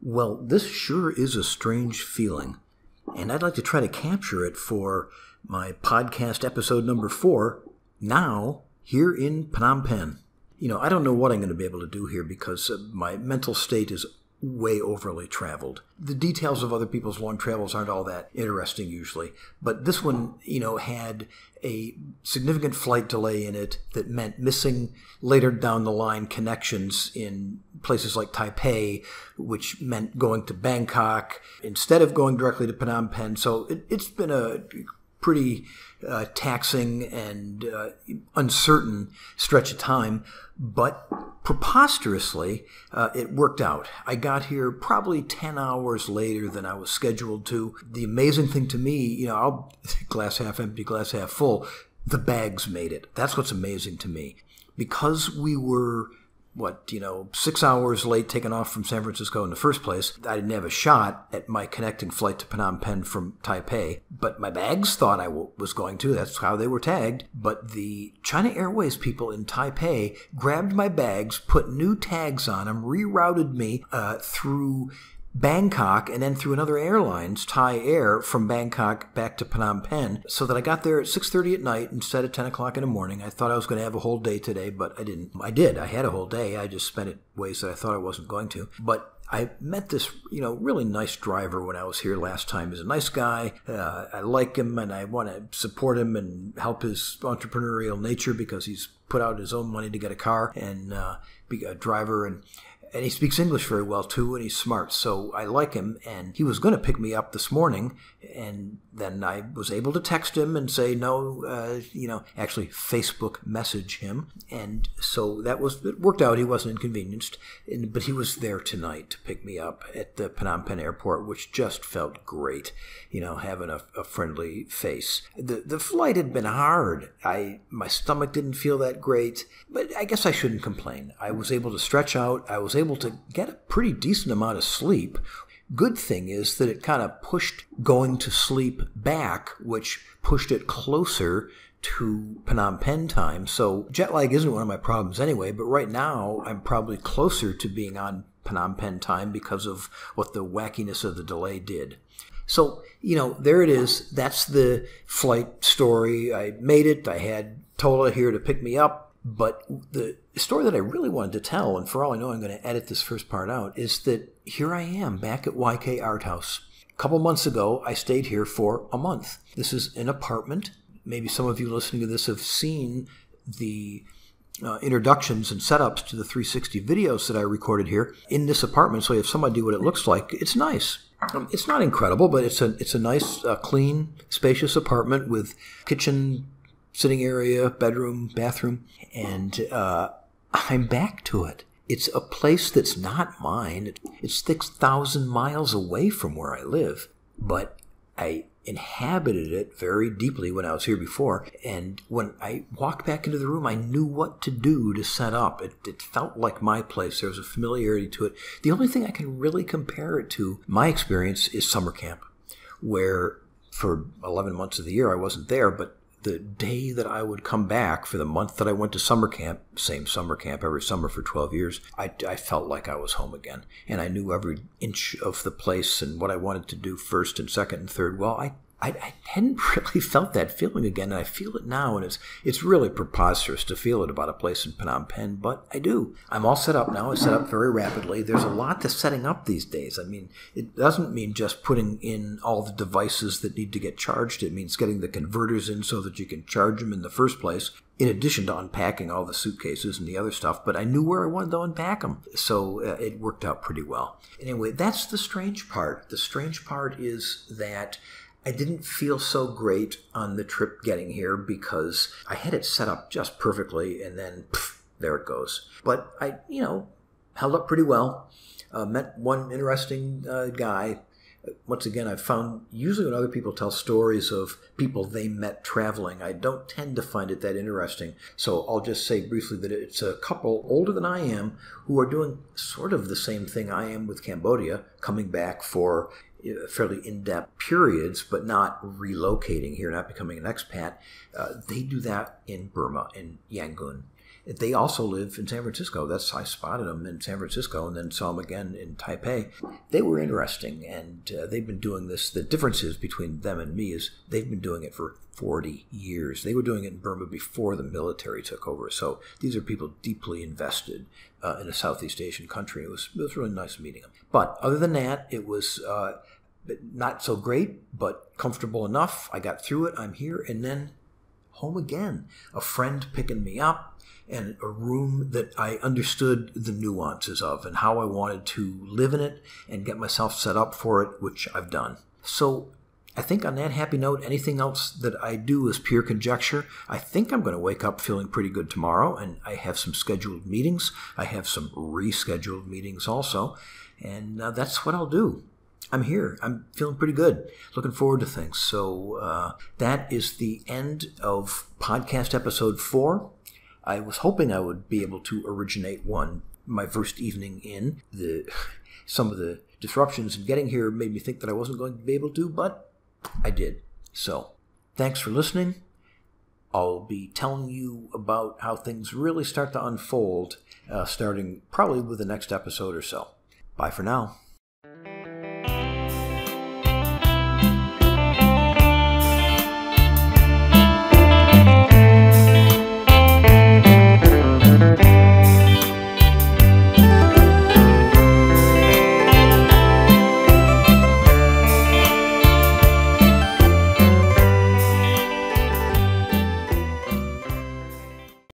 Well, this sure is a strange feeling, and I'd like to try to capture it for my podcast episode number 4, now here in Phnom Penh. I don't know what I'm going to be able to do here because my mental state is way overly traveled. The details of other people's long travels aren't all that interesting usually, but this one, had a significant flight delay in it that meant missing later down the line connections in places like Taipei, which meant going to Bangkok instead of going directly to Phnom Penh. So it's been a pretty taxing and uncertain stretch of time, but preposterously, it worked out. I got here probably 10 hours later than I was scheduled to. The amazing thing to me, I'll glass half empty, glass half full, the bags made it. That's what's amazing to me. Because we were 6 hours late taking off from San Francisco in the first place, I didn't have a shot at my connecting flight to Phnom Penh from Taipei, but my bags thought I was going to. That's how they were tagged. But the China Airways people in Taipei grabbed my bags, put new tags on them, rerouted me through Bangkok and then through another airlines, Thai Air, from Bangkok back to Phnom Penh, so that I got there at 6:30 at night instead of 10 o'clock in the morning. I thought I was going to have a whole day today, but I didn't. I did. I had a whole day. I just spent it ways that I thought I wasn't going to. But I met this, really nice driver when I was here last time. He's a nice guy. I like him, and I want to support him and help his entrepreneurial nature because he's put out his own money to get a car and be a driver. And he speaks English very well, too, and he's smart. So I like him, and he was going to pick me up this morning, and then I was able to text him and say no, actually Facebook message him. And so it worked out. He wasn't inconvenienced, but he was there tonight to pick me up at the Phnom Penh airport, which just felt great, having a friendly face. The flight had been hard. My stomach didn't feel that great, but I guess I shouldn't complain. I was able to stretch out. I was able to get a pretty decent amount of sleep. Good thing is that it kind of pushed going to sleep back, which pushed it closer to Phnom Penh time. So jet lag isn't one of my problems anyway, but right now I'm probably closer to being on Phnom Penh time because of what the wackiness of the delay did. So, there it is. That's the flight story. I made it. I had Tola here to pick me up. But the story that I really wanted to tell, and for all I know I'm going to edit this first part out, is that here I am back at YK Art House. A couple months ago, I stayed here for a month. This is an apartment. Maybe some of you listening to this have seen the introductions and setups to the 360 videos that I recorded here in this apartment, so you have some idea what it looks like. It's nice. It's not incredible, but it's a nice, clean, spacious apartment with kitchen, sitting area, bedroom, bathroom, and I'm back to it. It's a place that's not mine. It's 6,000 miles away from where I live, but I inhabited it very deeply when I was here before, and when I walked back into the room, I knew what to do to set up. It felt like my place. There was a familiarity to it. The only thing I can really compare it to, my experience, is summer camp, where for 11 months of the year I wasn't there, but the day that I would come back for the month that I went to summer camp, same summer camp every summer for 12 years, I felt like I was home again. And I knew every inch of the place and what I wanted to do first and second and third. Well, I hadn't really felt that feeling again, and I feel it now, and it's really preposterous to feel it about a place in Phnom Penh, but I do. I'm all set up now. I set up very rapidly. There's a lot to setting up these days. I mean, it doesn't mean just putting in all the devices that need to get charged. It means getting the converters in so that you can charge them in the first place, in addition to unpacking all the suitcases and the other stuff, but I knew where I wanted to unpack them, so it worked out pretty well. Anyway, that's the strange part. The strange part is that I didn't feel so great on the trip getting here because I had it set up just perfectly, and then there it goes. But I, held up pretty well. Met one interesting guy. Once again, I've found usually when other people tell stories of people they met traveling, I don't tend to find it that interesting. So I'll just say briefly that it's a couple older than I am who are doing sort of the same thing I am with Cambodia, coming back for fairly in-depth periods, but not relocating here, not becoming an expat. They do that in Burma, in Yangon. They also live in San Francisco. I spotted them in San Francisco and then saw them again in Taipei. They were interesting, and they've been doing this. The differences between them and me is they've been doing it for 40 years. They were doing it in Burma before the military took over. So these are people deeply invested in a Southeast Asian country. It was really nice meeting them. But other than that, it was not so great, but comfortable enough. I got through it. I'm here, and then home again. A friend picking me up, and a room that I understood the nuances of and how I wanted to live in it and get myself set up for it, which I've done. So I think on that happy note, anything else that I do is pure conjecture. I think I'm going to wake up feeling pretty good tomorrow, and I have some scheduled meetings. I have some rescheduled meetings also, and that's what I'll do. I'm here. I'm feeling pretty good. Looking forward to things. So that is the end of podcast episode 4. I was hoping I would be able to originate one my first evening in. Some of the disruptions in getting here made me think that I wasn't going to be able to, but I did. So, thanks for listening. I'll be telling you about how things really start to unfold, starting probably with the next episode or so. Bye for now.